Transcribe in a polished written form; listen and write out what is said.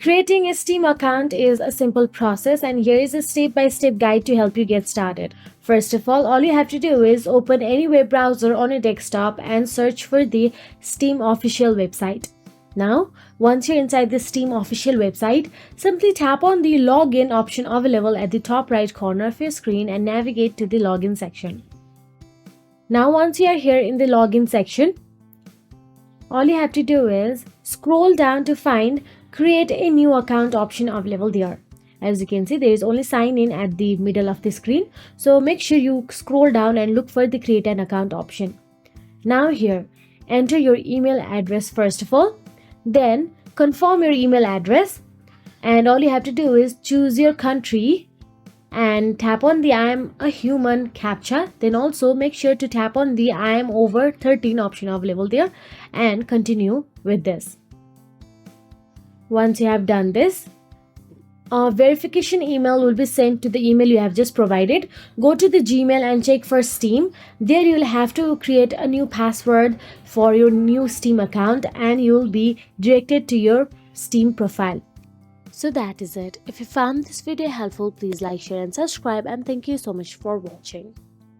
Creating a Steam account is a simple process, and here is a step-by-step guide to help you get started. First of all you have to do is open any web browser on a desktop and search for the Steam official website. Now, once you're inside the Steam official website, simply tap on the login option available at the top right corner of your screen and navigate to the login section. Now, once you are here in the login section, all you have to do is scroll down to find create a new account option available there. As you can see, there is only sign in at the middle of the screen. So make sure you scroll down and look for the create an account option. Now here, enter your email address first of all, then confirm your email address, and all you have to do is choose your country and tap on the I am a human captcha. Then also make sure to tap on the I am over 13 option available there and continue with this. Once you have done this, a verification email will be sent to the email you have just provided. Go to the Gmail and check for Steam. There you will have to create a new password for your new Steam account and you will be directed to your Steam profile. So that is it. If you found this video helpful, please like, share and subscribe, and thank you so much for watching.